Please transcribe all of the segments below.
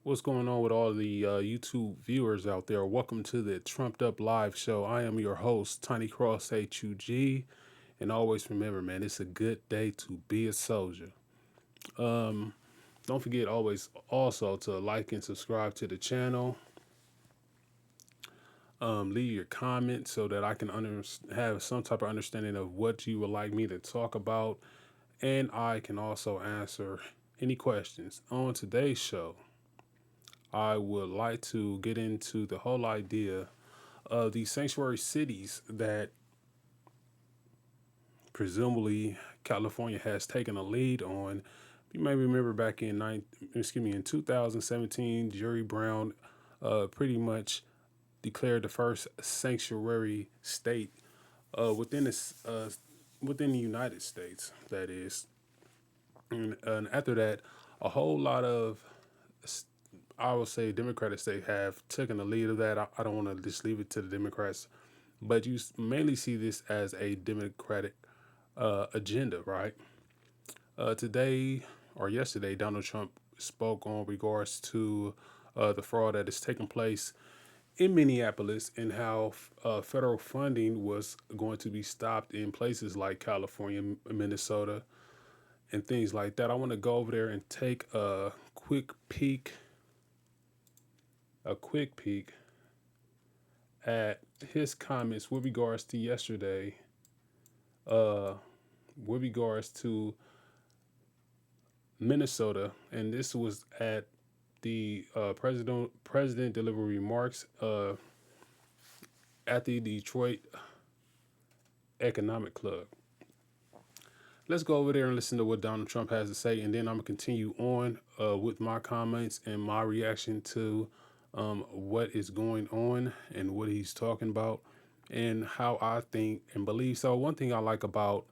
What's going on with all the YouTube viewers out there? Welcome to the Trumped Up Live Show. I am your host, Tiny Cross HUG. And always remember, man, it's a good day to be a soldier. Um, don't forget always also to like and subscribe to the channel. Leave your comments so that I can have some type of understanding of what you would like me to talk about. And I can also answer any questions. On today's show, I would like to get into the whole idea of these sanctuary cities that presumably California has taken a lead on. You may remember back in in 2017, Jerry Brown pretty much declared the first sanctuary state within within the United States. That is, and after that, a whole lot of I would say Democratic states have taken the lead of that. I don't want to just leave it to the Democrats, but you mainly see this as a Democratic agenda, right? Today or yesterday, Donald Trump spoke on regards to the fraud that is taking place in Minneapolis and how federal funding was going to be stopped in places like California, Minnesota, and things like that. I want to go over there and take a quick peek at his comments with regards to yesterday, uh, with regards to Minnesota, and this was at the president delivered remarks at the Detroit Economic Club. Let's go over there and listen to what Donald Trump has to say, and then I'm gonna continue on with my comments and my reaction to what is going on and what he's talking about, and how I think and believe. So, one thing I like about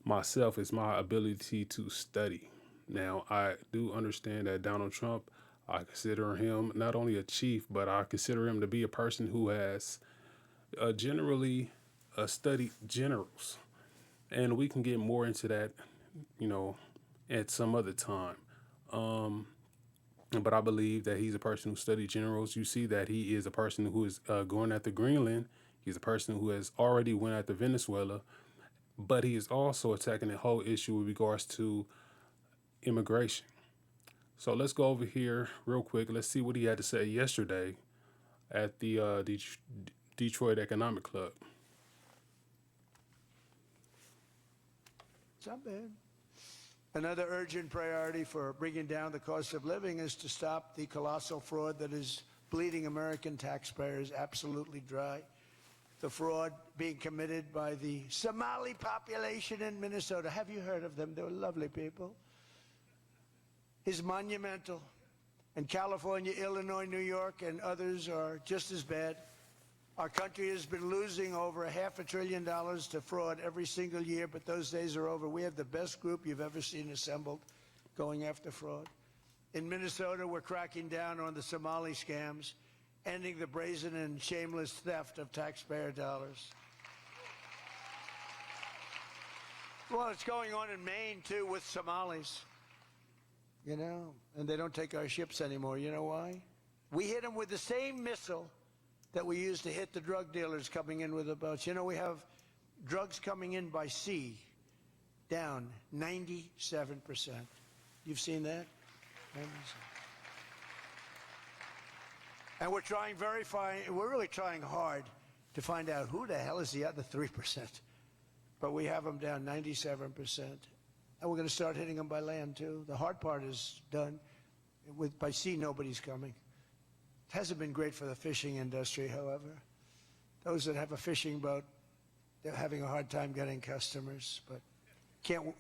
myself is my ability to study. Now, I do understand that Donald Trump, I consider him not only a chief, but I consider him to be a person who has generally studied generals. And we can get more into that, you know, at some other time. Um, but I believe that he's a person who studied generals. You see that he is a person who is going after Greenland. He's a person who has already went after Venezuela, but he is also attacking the whole issue with regards to immigration. So let's go over here real quick. Let's see what he had to say yesterday at the Detroit Economic Club. It's not bad. Another urgent priority for bringing down the cost of living is to stop the colossal fraud that is bleeding American taxpayers absolutely dry. The fraud being committed by the Somali population in Minnesota. Have you heard of them? They're lovely people. Is monumental. And California, Illinois, New York, and others are just as bad. Our country has been losing over $500 billion to fraud every single year, but those days are over. We have the best group you've ever seen assembled going after fraud. In Minnesota, we're cracking down on the Somali scams, ending the brazen and shameless theft of taxpayer dollars. Well, it's going on in Maine, too, with Somalis. You know, and they don't take our ships anymore. You know why? We hit them with the same missile that we used to hit the drug dealers coming in with the boats. You know, we have drugs coming in by sea down 97%. You've seen that? 97%. And we're trying we're really trying hard to find out who the hell is the other 3%. But we have them down 97%. And we're going to start hitting them by land, too. The hard part is done. By sea, nobody's coming. It hasn't been great for the fishing industry, however. Those that have a fishing boat, they're having a hard time getting customers. But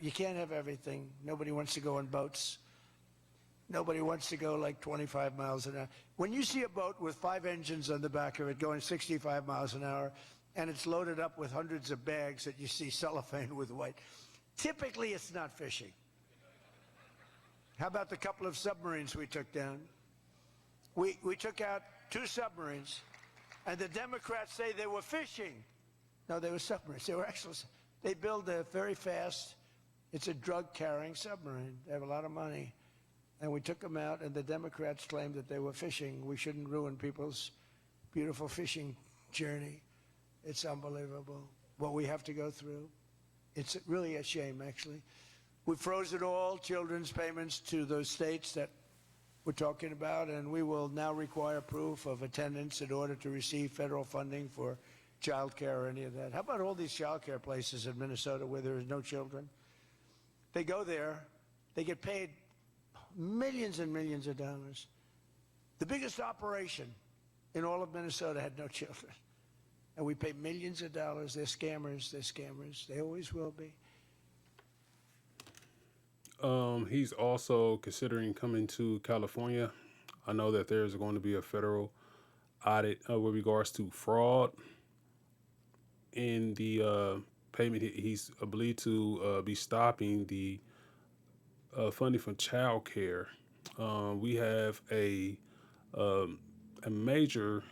you can't have everything. Nobody wants to go on boats. Nobody wants to go like 25 miles an hour. When you see a boat with 5 engines on the back of it going 65 miles an hour, and it's loaded up with hundreds of bags that you see cellophane with white, typically it's not fishing. How about the couple of submarines we took down? We took out 2 submarines, and the Democrats say they were fishing. No, they were submarines. They were actually, they build a very fast, it's a drug-carrying submarine. They have a lot of money. and we took them out, and the Democrats claimed that they were fishing. We shouldn't ruin people's beautiful fishing journey. It's unbelievable what we have to go through. It's really a shame, actually. We froze it all, children's payments to those states that we're talking about, and we will now require proof of attendance in order to receive federal funding for child care or any of that. How about all these child care places in Minnesota where there is no children? They go there, they get paid millions and millions of dollars. The biggest operation in all of Minnesota had no children. And we pay millions of dollars. They're scammers. They're scammers. They always will be. He's also considering coming to California. I know that there's going to be a federal audit with regards to fraud in the payment. He's believed to be stopping the funding for child care. We have a major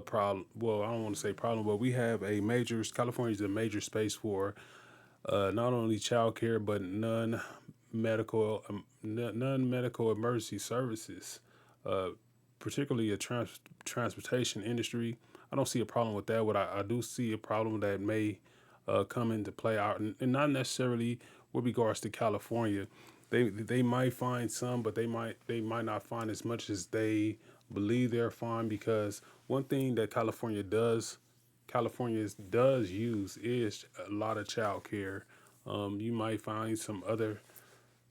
problem. Well, I don't want to say problem, but we have a major. California is a major space for not only child care but non-medical emergency services, uh, particularly a transportation industry. I don't see a problem with that. What I do see a problem that may come into play out, and not necessarily with regards to California. They might find some, but they might not find as much as they believe they're fine, because one thing that California does use is a lot of child care. You might find some other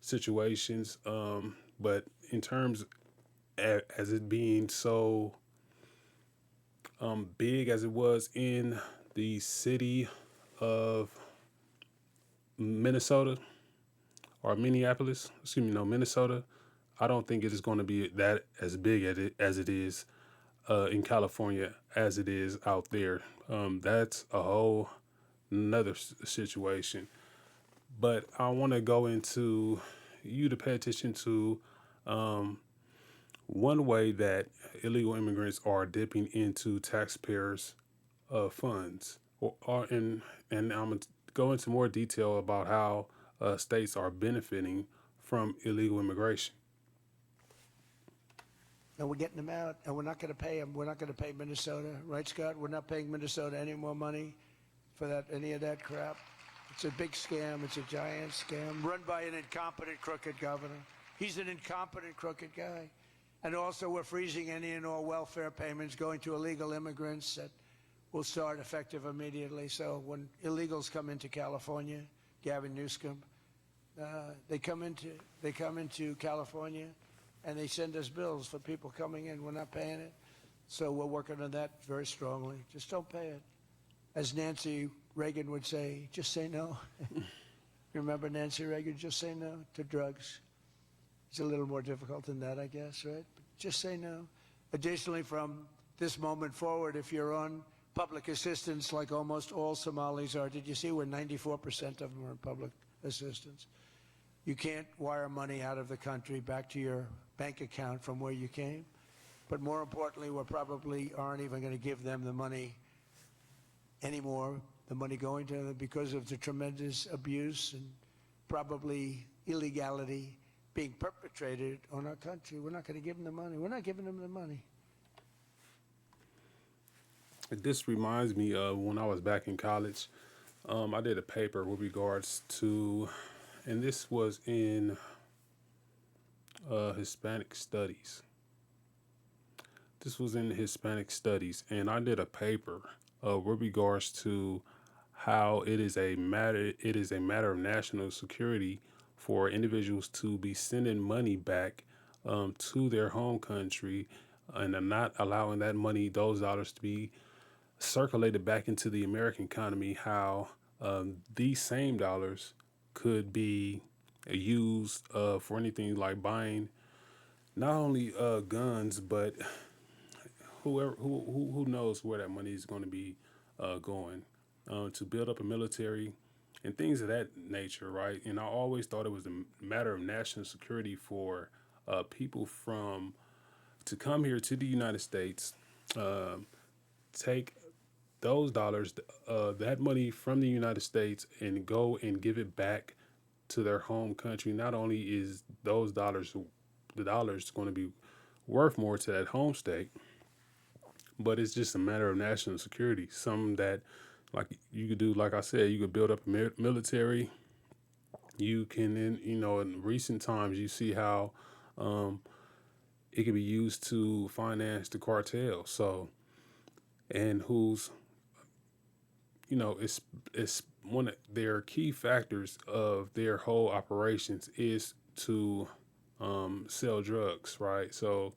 situations, but in terms as it being so big as it was in the city of Minnesota or Minneapolis, excuse me, no, Minnesota, I don't think it is going to be that as big as it is in California as it is out there. That's a whole another situation. But I want to go into you to pay attention to one way that illegal immigrants are dipping into taxpayers' funds, and I'm gonna go into more detail about how states are benefiting from illegal immigration. And we're getting them out, and we're not going to pay them. We're not going to pay Minnesota, right, Scott? We're not paying Minnesota any more money for that, any of that crap. It's a big scam. It's a giant scam run by an incompetent, crooked governor. He's an incompetent, crooked guy. And also, we're freezing any and all welfare payments going to illegal immigrants that will start effective immediately. So when illegals come into California, Gavin Newsom, they come into California, and they send us bills for people coming in. We're not paying it. So we're working on that very strongly. Just don't pay it. As Nancy Reagan would say, just say no. You remember Nancy Reagan? Just say no to drugs. It's a little more difficult than that, I guess, right? But just say no. Additionally, from this moment forward, if you're on public assistance like almost all Somalis are, did you see where 94% of them are on public assistance? You can't wire money out of the country back to your bank account from where you came. But more importantly, we probably aren't even going to give them the money anymore, the money going to them, because of the tremendous abuse and probably illegality being perpetrated on our country. We're not going to give them the money. We're not giving them the money. This reminds me of when I was back in college. I did a paper with regards to, and this was in Hispanic studies. This was in Hispanic studies, and I did a paper with regards to how it is a matter of national security for individuals to be sending money back to their home country, and are not allowing that money, those dollars, to be circulated back into the American economy. How these same dollars could be used for anything like buying not only guns, but who knows where that money is going to be going to build up a military and things of that nature, right? And I always thought it was a matter of national security for people from to come here to the United States, take those dollars, that money from the United States, and go and give it back to their home country. Not only is those dollars the dollar is going to be worth more to that home state. But it's just a matter of national security. Something that, like you could do, like I said, you could build up a military. You can, in recent times, you see how um, it can be used to finance the cartel. So, and who's, it's one of their key factors of their whole operations is to sell drugs, right? So,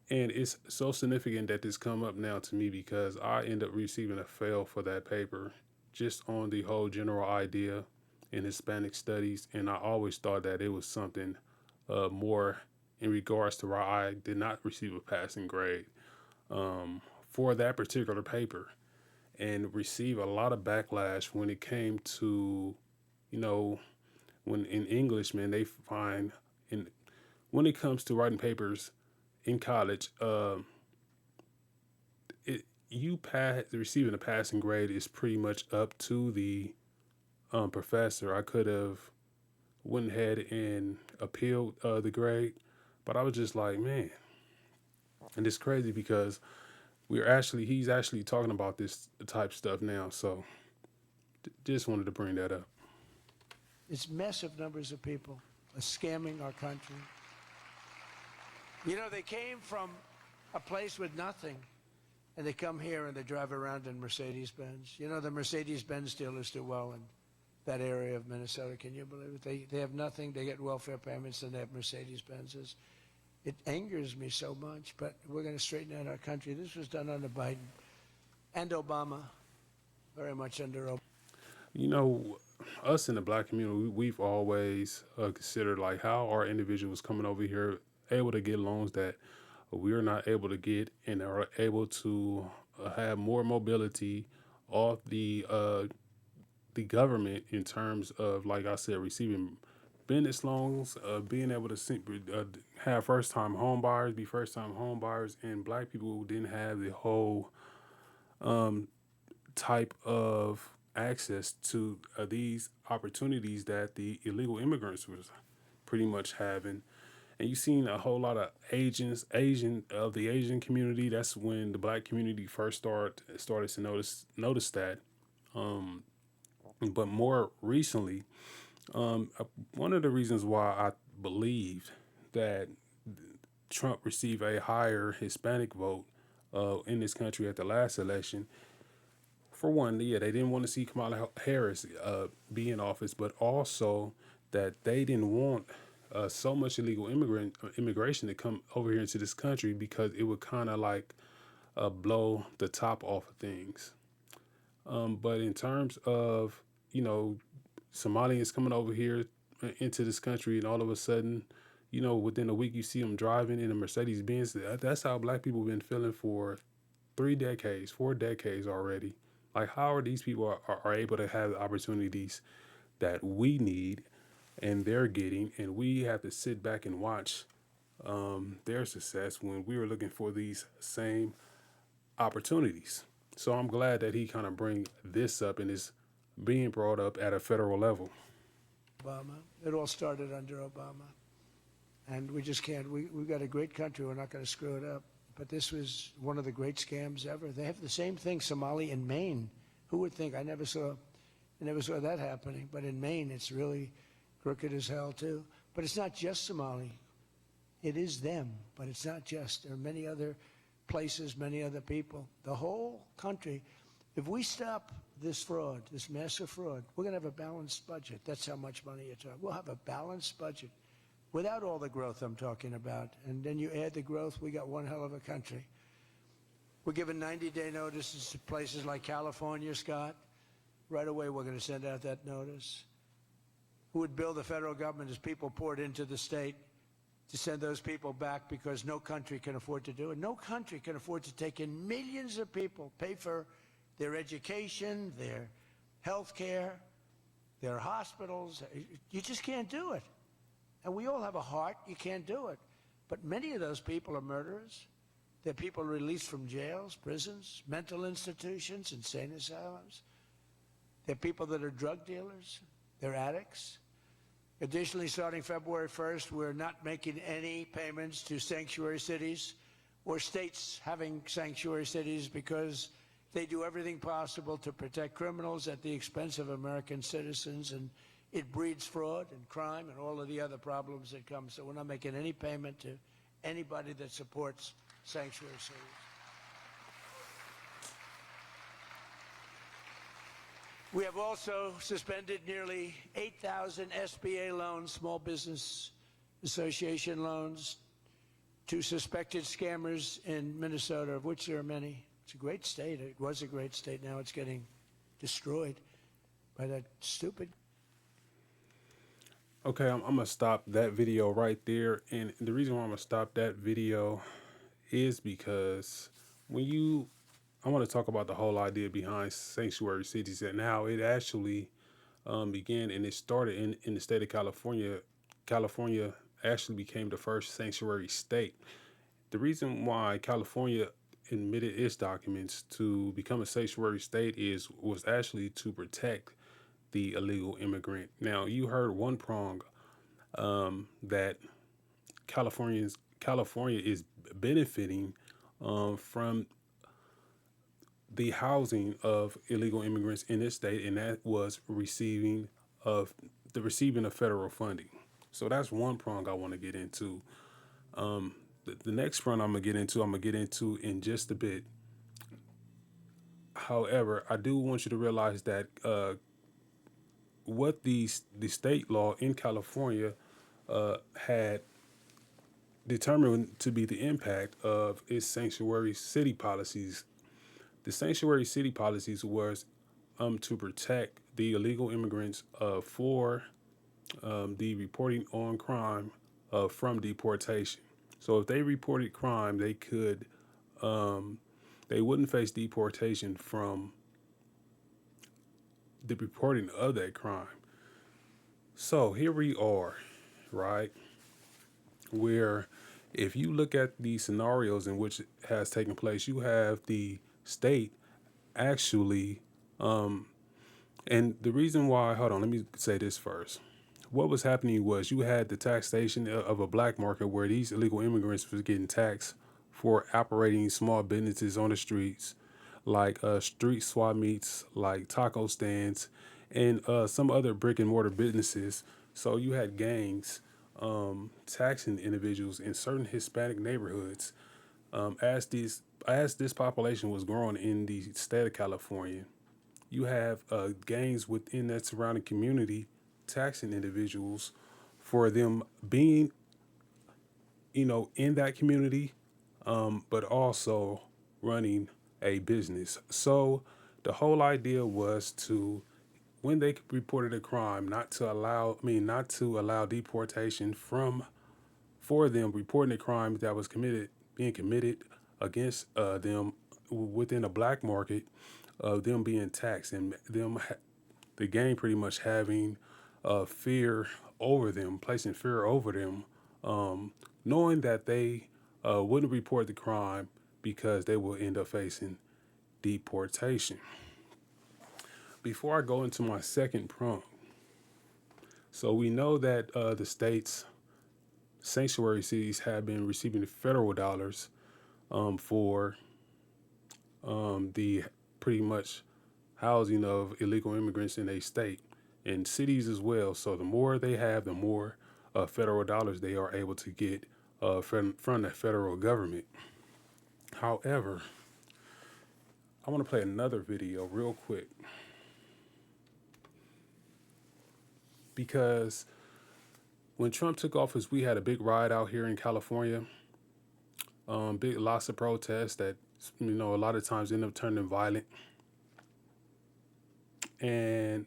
and it's so significant that this come up now to me because I end up receiving a fail for that paper just on the whole general idea in Hispanic studies, and I always thought that it was something more in regards to why I did not receive a passing grade for that particular paper, and receive a lot of backlash when it came to, you know, when in English, man, they find in when it comes to writing papers in college, it you pass receiving a passing grade is pretty much up to the professor. I could have went ahead and appealed the grade, but I was just like, man, and it's crazy because he's actually talking about this type stuff now. So just wanted to bring that up. It's massive numbers of people are scamming our country. You know, they came from a place with nothing, and they come here and they drive around in Mercedes-Benz. You know, the Mercedes-Benz dealers do well in that area of Minnesota. Can you believe it? They have nothing. They get welfare payments, and they have Mercedes-Benzes. It angers me so much, but we're going to straighten out our country. This was done under Biden and Obama, very much under Obama. You know, us in the black community, we've always considered like how are individuals coming over here able to get loans that we're not able to get and are able to have more mobility off the government in terms of, like I said, receiving business loans, being able to have first-time home buyers, be first-time home buyers, and black people who didn't have the whole type of access to these opportunities that the illegal immigrants was pretty much having. And you've seen a whole lot of Asian of the Asian community. That's when the black community first started to notice that. But more recently, one of the reasons why I believed that Trump received a higher Hispanic vote in this country at the last election, for one, yeah, they didn't want to see Kamala Harris be in office, but also that they didn't want so much illegal immigration to come over here into this country because it would kind of like blow the top off of things. But in terms of, Somalians coming over here into this country, and all of a sudden, within a week, you see them driving in a Mercedes Benz. That's how black people have been feeling for 3 decades, 4 decades already. Like, how are these people are able to have the opportunities that we need and they're getting, and we have to sit back and watch their success when we were looking for these same opportunities? So I'm glad that he kind of bring this up and is being brought up at a federal level. Obama. It all started under Obama. And we just can't. We've got a great country. We're not going to screw it up. But this was one of the great scams ever. They have the same thing, Somali in Maine. Who would think? I never saw that happening. But in Maine, it's really crooked as hell, too. But it's not just Somali. It is them, but it's not just. There are many other places, many other people. The whole country, if we stop this fraud, this massive fraud, we're going to have a balanced budget. That's how much money you're talking. We'll have a balanced budget without all the growth I'm talking about. And then you add the growth, we got one hell of a country. We're giving 90-day notices to places like California, Scott. Right away, we're going to send out that notice. Who would bill the federal government as people poured into the state to send those people back because no country can afford to do it? No country can afford to take in millions of people, pay for their education, their health care, their hospitals. You just can't do it. And we all have a heart. You can't do it. But many of those people are murderers. They're people released from jails, prisons, mental institutions, insane asylums. They're people that are drug dealers. They're addicts. Additionally, starting February 1st, we're not making any payments to sanctuary cities or states having sanctuary cities because they do everything possible to protect criminals at the expense of American citizens, and it breeds fraud and crime and all of the other problems that come. So we're not making any payment to anybody that supports sanctuary cities. We have also suspended nearly 8,000 SBA loans, Small Business Association loans, to suspected scammers in Minnesota, of which there are many. It's a great state. It was a great state. Now it's getting destroyed by that stupid. Okay, I'm gonna stop that video right there. And the reason why I'm gonna stop that video is because I want to talk about the whole idea behind sanctuary cities and how it actually began, and it started in the state of California. California actually became the first sanctuary state. The reason why California admitted its documents to become a sanctuary state was actually to protect the illegal immigrant. Now, you heard one prong that California is benefiting from the housing of illegal immigrants in this state, and that was receiving of federal funding. So that's one prong I want to get into. The next front I'm gonna get into in just a bit. However, I do want you to realize that what the state law in California had determined to be the impact of its sanctuary city policies. The sanctuary city policies was to protect the illegal immigrants for the reporting on crime from deportation. So if they reported crime, they wouldn't face deportation from the reporting of that crime. So here we are, right? Where if you look at the scenarios in which it has taken place, you have the state actually, and the reason why, hold on, let me say this first. What was happening was you had the taxation of a black market where these illegal immigrants was getting taxed for operating small businesses on the streets, like street swap meets, like taco stands, and some other brick and mortar businesses. So you had gangs taxing individuals in certain Hispanic neighborhoods. As this population was growing in the state of California, you have gangs within that surrounding community taxing individuals for them being, in that community, but also running a business. So the whole idea was to, when they reported a crime, not to allow deportation for them reporting a crime that was being committed against them within a black market, of them being taxed and the gang pretty much having fear over them, placing fear over them, knowing that they wouldn't report the crime because they will end up facing deportation. Before I go into my second prong, so we know that the state's sanctuary cities have been receiving federal dollars for the pretty much housing of illegal immigrants in a state and cities as well. So the more they have, the more federal dollars they are able to get from the federal government. However, I want to play another video real quick because when Trump took office, we had a big riot out here in California. Lots of protests that a lot of times end up turning violent. And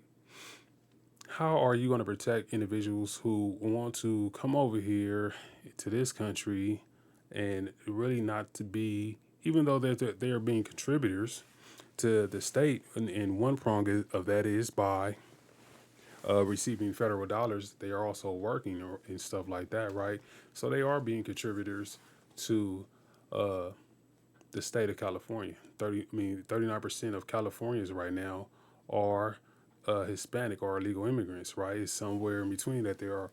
how are you going to protect individuals who want to come over here to this country and really not to be, even though they're being contributors to the state, and one prong of that is by receiving federal dollars, they are also working and stuff like that, right? So they are being contributors to the state of California. 39% of Californians right now are Hispanic or illegal immigrants, right? It's somewhere in between that they are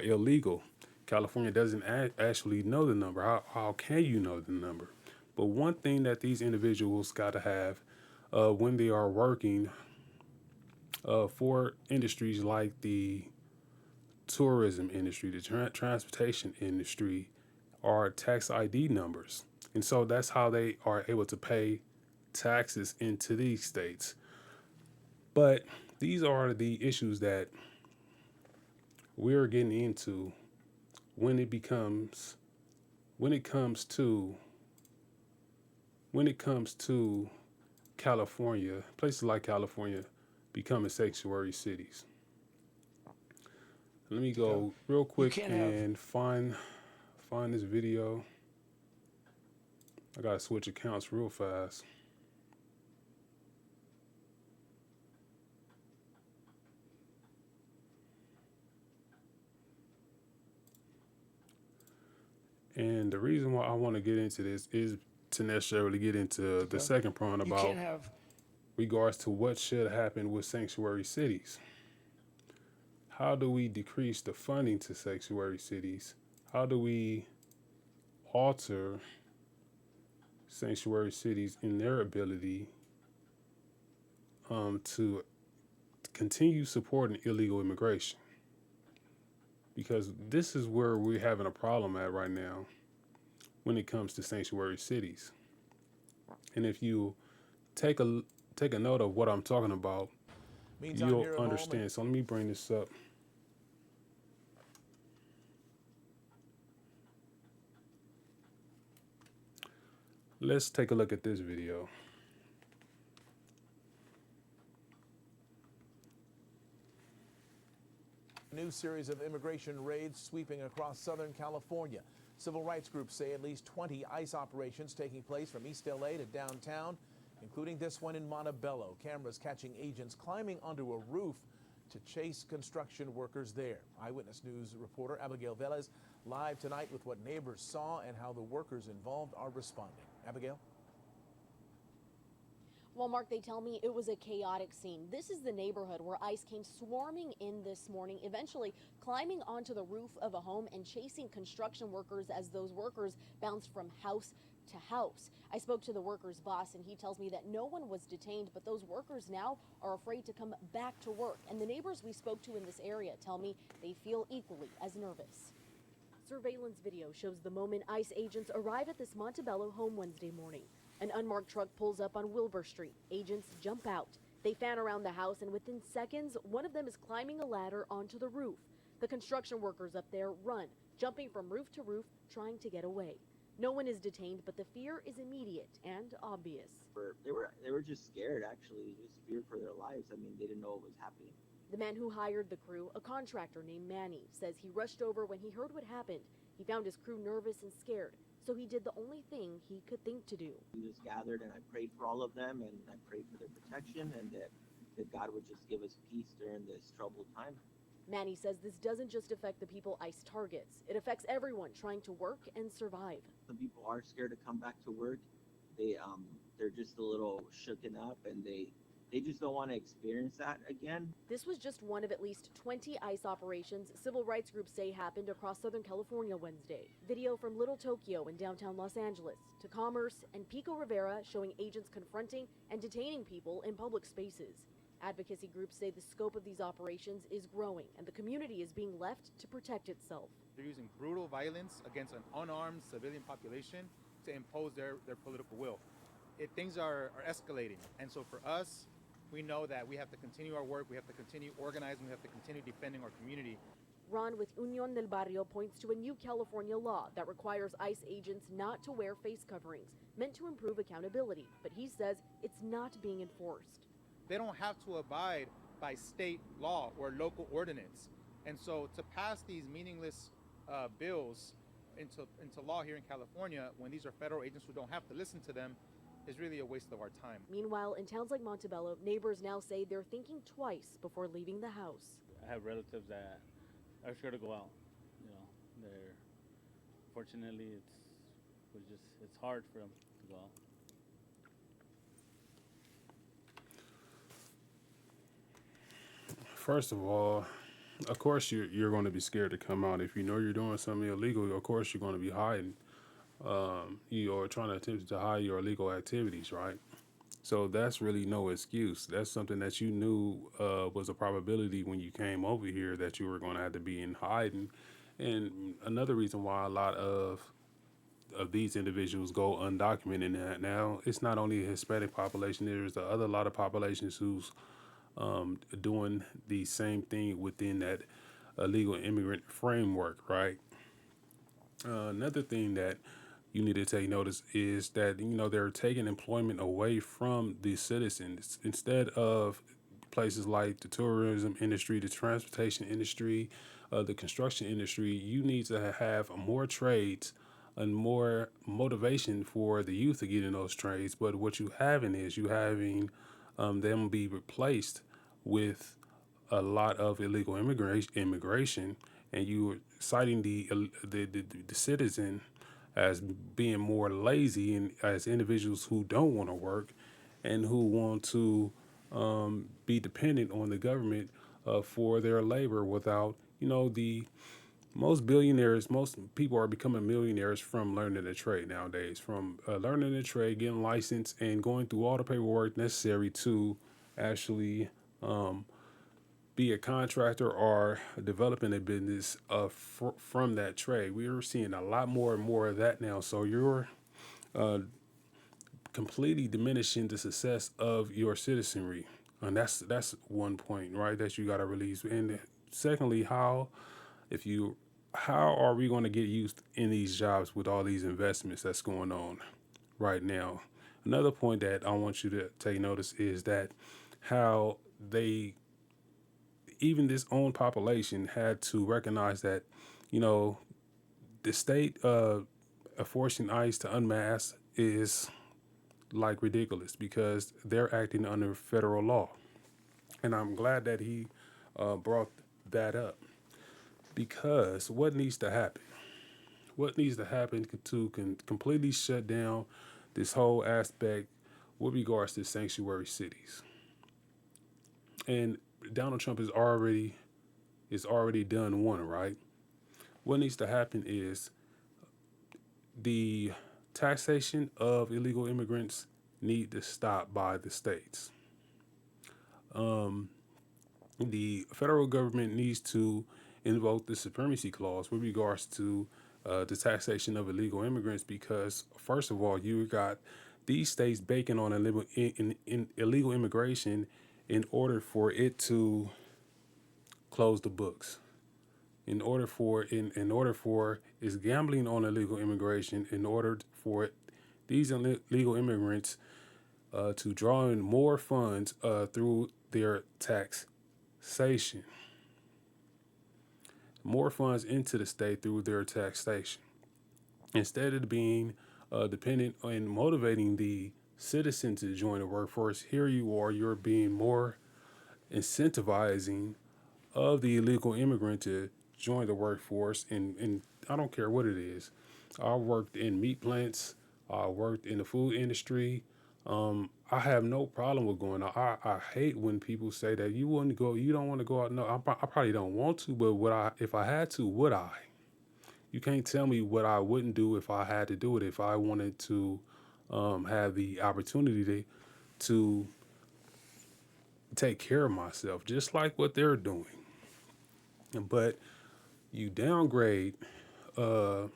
illegal. California doesn't actually know the number. How can you know the number? But one thing that these individuals got to have when they are working for industries like the tourism industry, the transportation industry, are tax ID numbers. And so that's how they are able to pay taxes into these states. But these are the issues that we're getting into when it becomes when it comes to when it comes to California, places like California becoming sanctuary cities. Let me So go real you quick can't have and find this video. I gotta switch accounts real fast. And the reason why I want to get into this is to necessarily get into the okay. second prong You about can't have regards to what should happen with sanctuary cities. How do we decrease the funding to sanctuary cities? How do we alter sanctuary cities in their ability to continue supporting illegal immigration? Because this is where we're having a problem at right now when it comes to sanctuary cities. And if you take a take a note of what I'm talking about, Meantime, you'll here at home, understand. So let me bring this up. Let's take a look at this video. a new series of immigration raids sweeping across Southern California. Civil rights groups say at least 20 ICE operations taking place from East LA to downtown, including this one in Montebello. Cameras catching agents climbing onto a roof to chase construction workers there. Eyewitness News reporter Abigail Velez live tonight with what neighbors saw and how the workers involved are responding. Abigail? Well, Mark, they tell me it was a chaotic scene. This is the neighborhood where ICE came swarming in this morning, eventually climbing onto the roof of a home and chasing construction workers as those workers bounced from house to house. I spoke to the workers' boss, and he tells me that no one was detained, but those workers now are afraid to come back to work. And the neighbors we spoke to in this area tell me they feel equally as nervous. Surveillance video shows the moment ICE agents arrive at this Montebello home Wednesday morning. An unmarked truck pulls up on Wilbur Street. Agents jump out. They fan around the house, and within seconds, one of them is climbing a ladder onto the roof. The construction workers up there run, jumping from roof to roof, trying to get away. No one is detained, but the fear is immediate and obvious. They were just scared, actually, just feared for their lives. I mean, they didn't know what was happening. The man who hired the crew, a contractor named Manny, says he rushed over when he heard what happened. He found his crew nervous and scared, so he did the only thing he could think to do. We just gathered and I prayed for all of them, and I prayed for their protection, and that God would just give us peace during this troubled time. Manny says this doesn't just affect the people ICE targets. It affects everyone trying to work and survive. Some people are scared to come back to work. They're just a little shooken up, and they just don't want to experience that again. This was just one of at least 20 ICE operations civil rights groups say happened across Southern California Wednesday. Video from Little Tokyo in downtown Los Angeles to Commerce and Pico Rivera showing agents confronting and detaining people in public spaces. Advocacy groups say the scope of these operations is growing and the community is being left to protect itself. They're using brutal violence against an unarmed civilian population to impose their political will. Things are escalating, and so for us, we know that we have to continue our work, we have to continue organizing, we have to continue defending our community. Ron with Union del Barrio points to a new California law that requires ICE agents not to wear face coverings, meant to improve accountability, but he says it's not being enforced. They don't have to abide by state law or local ordinance. And so to pass these meaningless bills into law here in California, when these are federal agents who don't have to listen to them, is really a waste of our time. Meanwhile, in towns like Montebello, neighbors now say they're thinking twice before leaving the house. I have relatives that are sure to go out. You know, fortunately, it's hard for them to go out. first of all, of course you're going to be scared to come out if you know you're doing something illegal. Of course you're going to be hiding. You are trying to attempt to hide your illegal activities, right? So that's really no excuse. That's something that you knew was a probability when you came over here that you were going to have to be in hiding. And another reason why a lot of these individuals go undocumented in that now, it's not only a Hispanic population. There's a other lot of populations who's doing the same thing within that illegal immigrant framework, right? Another thing that you need to take notice is that they're taking employment away from the citizens instead of places like the tourism industry, the transportation industry, the construction industry. You need to have more trades and more motivation for the youth to get in those trades. But what you having is you having them be replaced with a lot of illegal immigration, and you are citing the citizen as being more lazy and as individuals who don't want to work and who want to be dependent on the government for their labor without, the most people are becoming millionaires from learning a trade nowadays, from learning a trade, getting licensed, and going through all the paperwork necessary to actually be a contractor or developing a business from that trade. We're seeing a lot more and more of that now. So you're completely diminishing the success of your citizenry, and that's one point, right? That you got to release. And secondly, how are we going to get used in these jobs with all these investments that's going on right now? Another point that I want you to take notice is that how they, even this own population, had to recognize that, the state forcing ICE to unmask is like ridiculous because they're acting under federal law. And I'm glad that he brought that up, because what needs to happen? What needs to happen to completely shut down this whole aspect with regards to sanctuary cities? And Donald Trump is already done one, right? What needs to happen is the taxation of illegal immigrants need to stop by the states. The federal government needs to invoke the supremacy clause with regards to the taxation of illegal immigrants, because first of all, you got these states banking on illegal immigration in order for it to close the books. In order for it's gambling on illegal immigration in order for these illegal immigrants to draw in more funds through their taxation. More funds into the state through their taxation. Instead of being dependent on motivating the citizen to join the workforce, here you're being more incentivizing of the illegal immigrant to join the workforce. And I don't care what it is. I worked in meat plants. I worked in the food industry. I have no problem with going out. I hate when people say that you don't want to go out. No, I probably don't want to, but if I had to, would I? You can't tell me what I wouldn't do if I had to do it. If I wanted to have the opportunity to take care of myself, just like what they're doing. But you downgrade the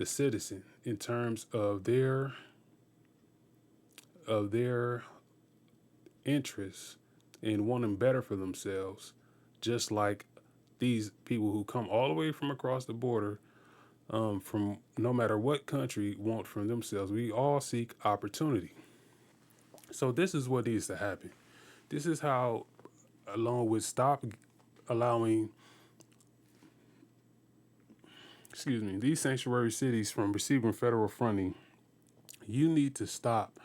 citizen in terms of their interests and wanting better for themselves, just like these people who come all the way from across the border, from no matter what country, want from themselves. We all seek opportunity. So this is what needs to happen. This is how, along with stop allowing, these sanctuary cities from receiving federal funding, you need to stop.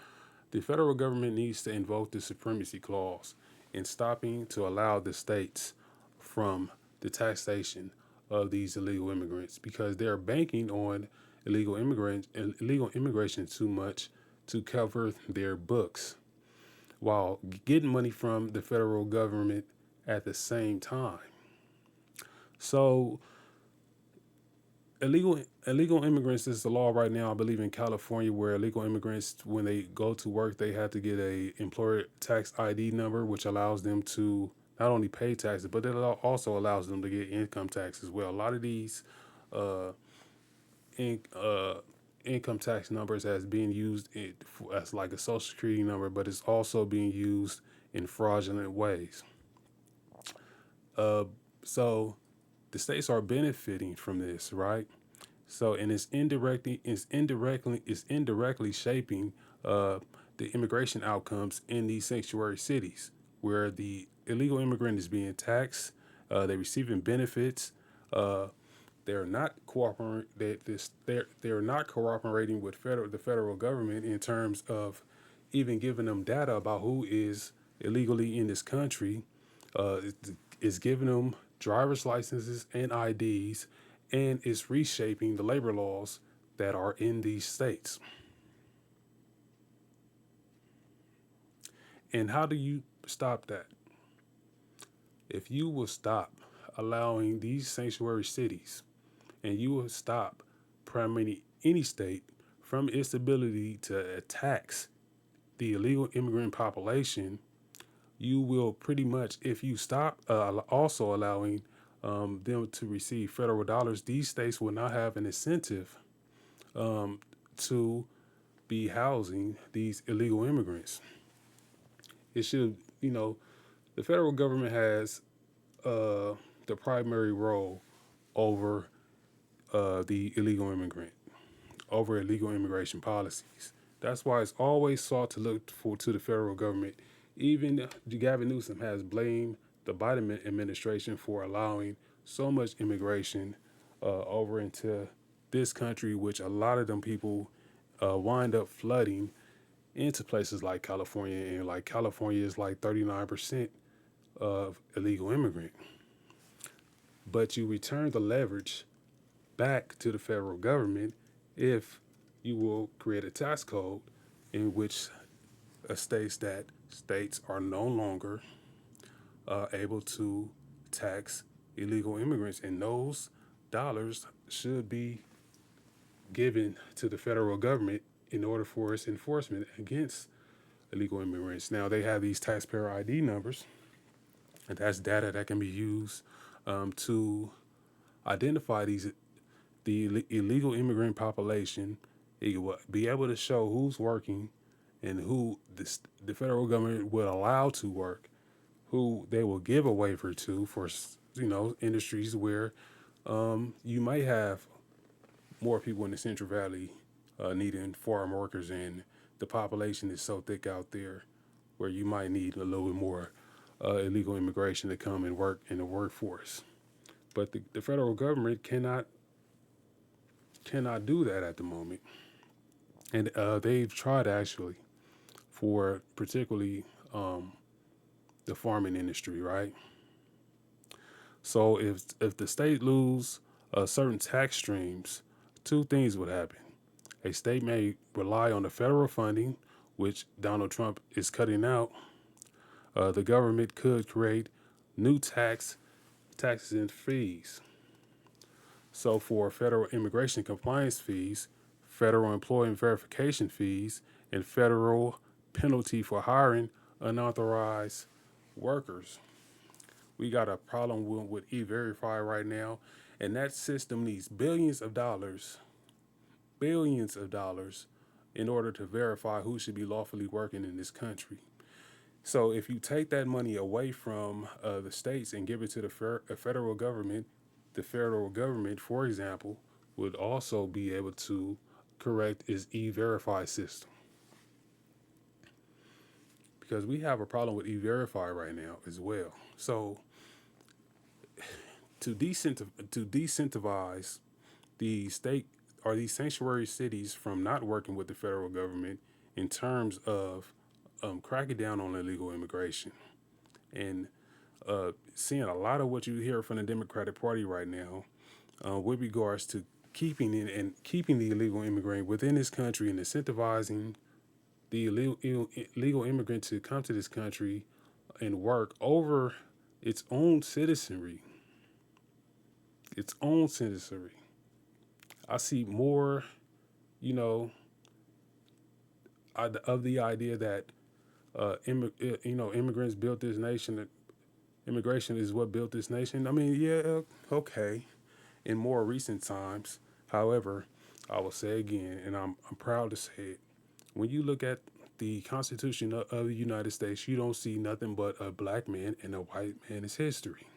The federal government needs to invoke the supremacy clause in stopping to allow the states from the taxation of these illegal immigrants, because they're banking on illegal immigration too much to cover their books, while getting money from the federal government at the same time. So illegal immigrants is the law right now, I believe, in California, where illegal immigrants, when they go to work, they have to get a employer tax ID number, which allows them to not only pay taxes, but it also allows them to get income tax as well. A lot of these uh, in, income tax numbers as being used as like a social security number, but it's also being used in fraudulent ways. Uh, so the states are benefiting from this, right? So, and it's indirectly shaping the immigration outcomes in these sanctuary cities, where the illegal immigrant is being taxed, they're receiving benefits, uh, they're not cooperating. They're not cooperating with the federal government in terms of even giving them data about who is illegally in this country. It's giving them driver's licenses and IDs, and it's reshaping the labor laws that are in these states. And how do you stop that? If you will stop allowing these sanctuary cities, and you will stop primarily any state from its ability to tax the illegal immigrant population, you will pretty much, if you stop also allowing them to receive federal dollars, these states will not have an incentive to be housing these illegal immigrants. It should, the federal government has the primary role over the illegal immigrant, over illegal immigration policies. That's why it's always sought to look to the federal government. Even Gavin Newsom has blamed the Biden administration for allowing so much immigration over into this country, which a lot of them people wind up flooding into places like California, and like California is like 39% of illegal immigrant. But you return the leverage back to the federal government if you will create a tax code in which states that states are no longer able to tax illegal immigrants, and those dollars should be given to the federal government in order for its enforcement against illegal immigrants. Now they have these taxpayer ID numbers, and that's data that can be used to identify the illegal immigrant population. It will be able to show who's working and who the federal government will allow to work, who they will give a waiver to for industries where you might have more people in the Central Valley needing farm workers, and the population is so thick out there where you might need a little bit more illegal immigration to come and work in the workforce. But the federal government cannot do that at the moment, and they've tried actually for particularly the farming industry, right? So if the state lose certain tax streams, two things would happen. A state may rely on the federal funding, which Donald Trump is cutting out. The government could create new taxes and fees. So for federal immigration compliance fees, federal employment verification fees, and federal penalty for hiring unauthorized workers. We got a problem with E-Verify right now, and that system needs billions of dollars, in order to verify who should be lawfully working in this country. So if you take that money away from the states and give it to the federal government, the federal government, for example, would also be able to correct its E-Verify system. Because we have a problem with E-Verify right now as well. So to decentivize the state or these sanctuary cities from not working with the federal government in terms of cracking down on illegal immigration, and seeing a lot of what you hear from the Democratic Party right now with regards to keeping the illegal immigrant within this country and incentivizing the illegal immigrant to come to this country and work over its own citizenry. Its own citizenry. I see more, you know, of the idea that immigrants built this nation. That immigration is what built this nation. I mean, yeah, okay. In more recent times, however, I will say again, and I'm proud to say it. When you look at the Constitution of the United States, you don't see nothing but a black man and a white man's history.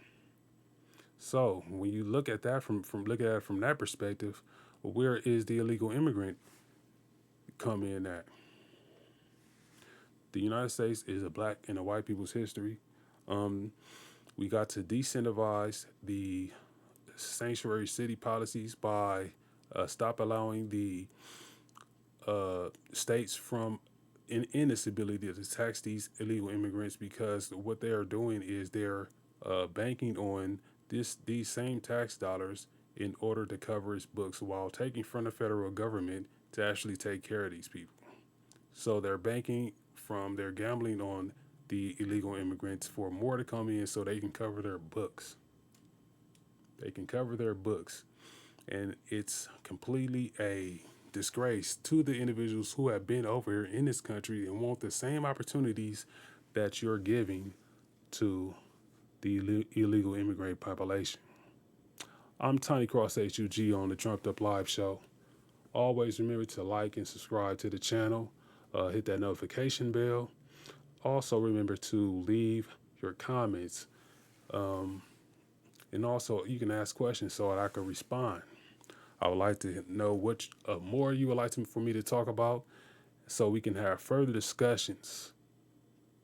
So when you look at that from looking at it from that perspective, where is the illegal immigrant come in at? The United States is a black and a white people's history. Um, we got to decentivize the sanctuary city policies by stop allowing the states from in its ability to tax these illegal immigrants, because what they are doing is they're banking on these same tax dollars in order to cover its books while taking from the federal government to actually take care of these people. So they're gambling on the illegal immigrants for more to come in so they can cover their books. They can cover their books. And it's completely a disgrace to the individuals who have been over here in this country and want the same opportunities that you're giving to the illegal immigrant population. I'm Tiny Cross HUG on the Trumped Up Live Show. Always remember to like and subscribe to the channel. Hit that notification bell. Also remember to leave your comments. And also you can ask questions so that I can respond. I would like to know what more you would like for me to talk about so we can have further discussions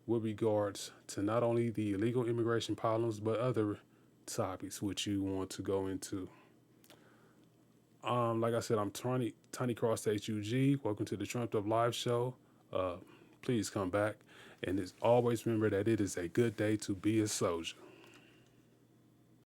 with regards to not only the illegal immigration problems, but other topics which you want to go into. Like I said, I'm Tiny Cross HUG. Welcome to the Trumped Up Live Show. Please come back. And as always, remember that it is a good day to be a soldier.